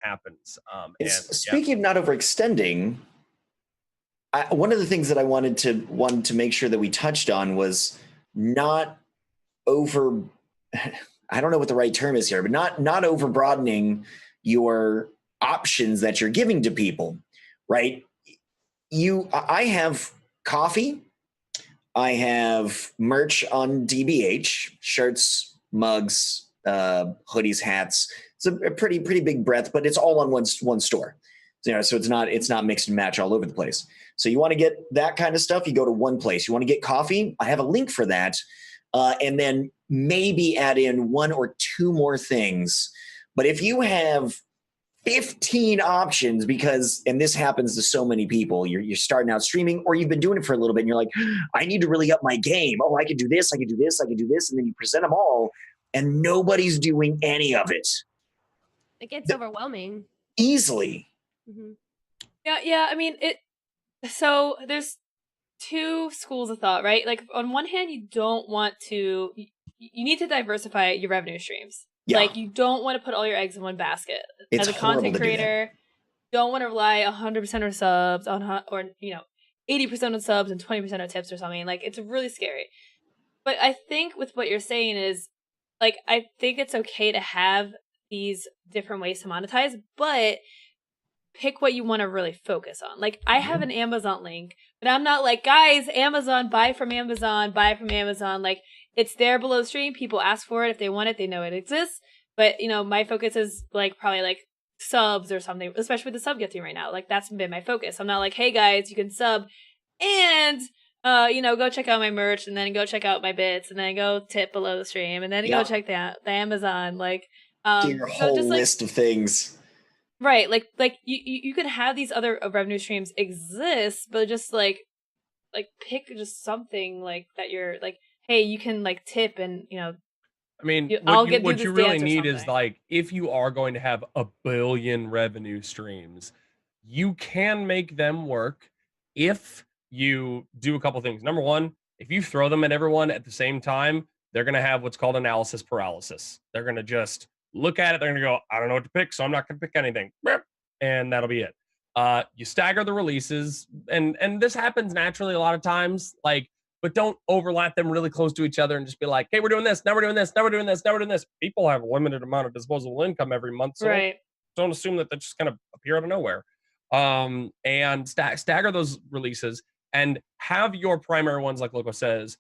happens. Speaking of not overextending, one of the things that I wanted to make sure that we touched on was not over. I don't know what the right term is here, but not over broadening your options that you're giving to people, right? I have coffee, I have merch on DBH, shirts, mugs, hoodies, hats. It's a pretty big breadth, but it's all on one store. So it's not mixed and match all over the place. So you want to get that kind of stuff, you go to one place. You want to get coffee, I have a link for that. And then maybe add in one or two more things. But if you have 15 options, and this happens to so many people, you're starting out streaming, or you've been doing it for a little bit and you're like, I need to really up my game. Oh, I can do this, I can do this, I can do this. And then you present them all and nobody's doing any of it. It gets overwhelming. Easily. Mm-hmm. Yeah. I mean, so there's two schools of thought, right? Like on one hand, you need to diversify your revenue streams. Yeah. Like you don't want to put all your eggs in one basket. As a content creator, don't want to rely 100% on subs or 80% on subs and 20% on tips or something. Like it's really scary. But I think with what you're saying is, like, I think it's okay to have these different ways to monetize, but pick what you want to really focus on. Like I have an Amazon link, but I'm not like, guys, Amazon, buy from Amazon. Like it's there below the stream. People ask for it. If they want it, they know it exists. But, my focus is like probably like subs or something, especially with the sub gifting right now. Like that's been my focus. I'm not like, hey guys, you can sub and, go check out my merch and then go check out my bits and then go tip below the stream and then go check the Amazon. Like, your whole list of things. Right, like you could have these other revenue streams exist, but just like pick just something like that you're like, hey, you can like tip and I mean, what you really need is like, if you are going to have a billion revenue streams, you can make them work if you do a couple things. Number one, if you throw them at everyone at the same time, they're going to have what's called analysis paralysis. They're going to just look at it, they're gonna go, I don't know what to pick, so I'm not gonna pick anything, and that'll be it. You stagger the releases, and this happens naturally a lot of times, like, but don't overlap them really close to each other and just be like, hey, we're doing this, now we're doing this, now we're doing this, now we're doing this. People have a limited amount of disposable income every month, so don't assume that they're just gonna appear out of nowhere. And stagger those releases and have your primary ones, like Lowco says,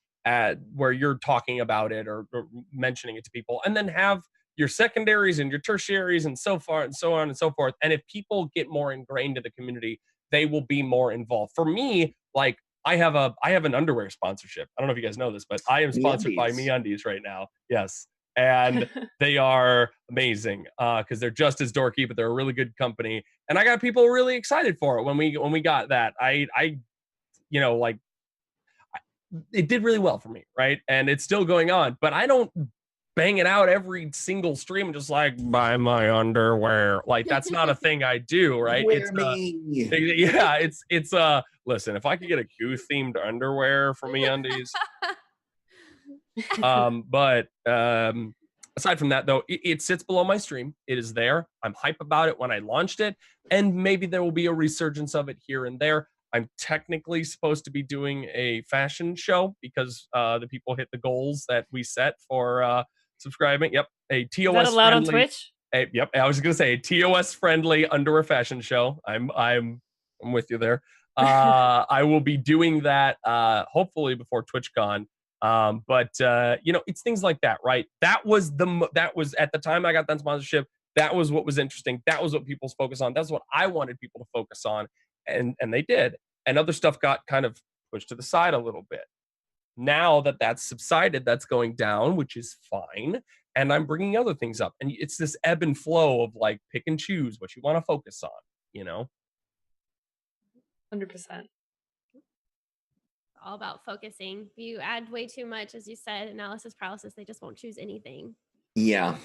where you're talking about it or mentioning it to people, and then have your secondaries and your tertiaries and so far and so on and so forth. And if people get more ingrained in the community, they will be more involved. For me, like I have an underwear sponsorship. I don't know if you guys know this, but I am sponsored by MeUndies right now. Yes. And they are amazing because they're just as dorky, but they're a really good company. And I got people really excited for it when we got that. It did really well for me, right? And it's still going on, but I don't bang it out every single stream, just like, buy my underwear. Like that's not a thing I do, right? Listen, if I could get a Q themed underwear from MeUndies. But aside from that though, it sits below my stream. It is there. I'm hype about it when I launched it, and maybe there will be a resurgence of it here and there. I'm technically supposed to be doing a fashion show because the people hit the goals that we set for subscribing. Yep, a TOS. Is that allowed on Twitch? Yep, I was gonna say a TOS friendly underwear fashion show. I'm with you there. I will be doing that hopefully before TwitchCon. But it's things like that, right? That was at the time I got that sponsorship. That was what was interesting. That was what people's focus on. That's what I wanted people to focus on, and they did. And other stuff got kind of pushed to the side a little bit. Now that that's subsided, that's going down, which is fine. And I'm bringing other things up. And it's this ebb and flow of like, pick and choose what you want to focus on, 100%. All about focusing. If you add way too much, as you said, analysis paralysis, they just won't choose anything. Yeah.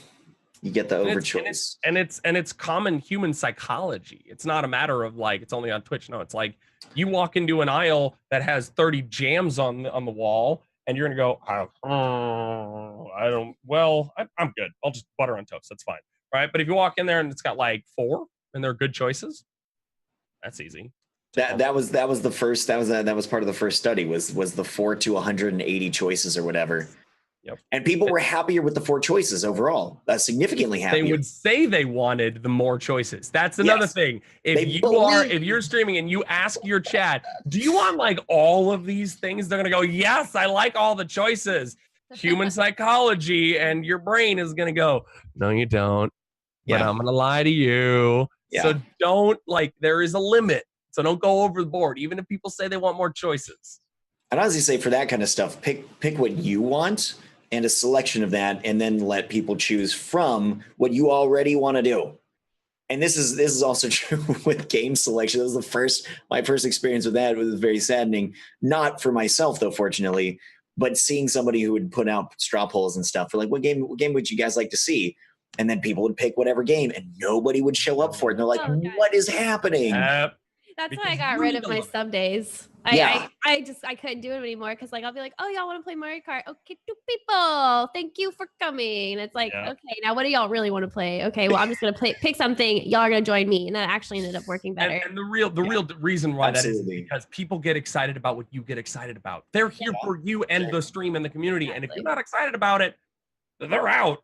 You get the overchoice. And it's common human psychology. It's not a matter of like, it's only on Twitch. No, it's like you walk into an aisle that has 30 jams on the wall, and you're gonna go, I'm good. I'll just butter on toast. That's fine, right? But if you walk in there and it's got like 4 and they're good choices, that's easy. That was part of the first study was the 4 to 180 choices or whatever. Yep. And people were happier with the 4 choices overall, significantly happier. They would say they wanted the more choices. That's another thing. If you're streaming and you ask your chat, do you want like all of these things? They're gonna go, yes, I like all the choices. Human psychology and your brain is gonna go, no, you don't. But I'm gonna lie to you. Yeah. So don't there is a limit. So don't go over the board, even if people say they want more choices. I'd honestly say for that kind of stuff, pick what you want and a selection of that, and then let people choose from what you already want to do. And this is also true with game selection. That was my first experience with that. It was very saddening. Not for myself though, fortunately, but seeing somebody who would put out straw polls and stuff for like, what game would you guys like to see? And then people would pick whatever game, and nobody would show up for it. And they're like, what is happening? That's why I got rid of my sub days. I couldn't do it anymore because I'll be like, oh, y'all want to play Mario Kart? Okay, 2 people. Thank you for coming. And it's like, okay, now what do y'all really want to play? Okay, well, I'm just gonna pick something. Y'all are gonna join me, and that actually ended up working better. And the real reason why that is because people get excited about what you get excited about. They're here for you and the stream and the community. Exactly. And if you're not excited about it, they're out.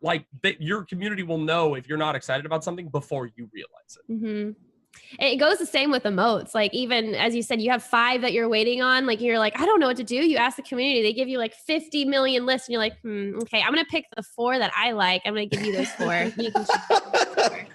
Your community will know if you're not excited about something before you realize it. Mm-hmm. And it goes the same with emotes. Even as you said, you have 5 that you're waiting on. You're like, I don't know what to do. You ask the community, they give you 50 million lists, and you're like, okay, I'm gonna pick the 4 that I like. I'm gonna give you those 4. You can choose those 4.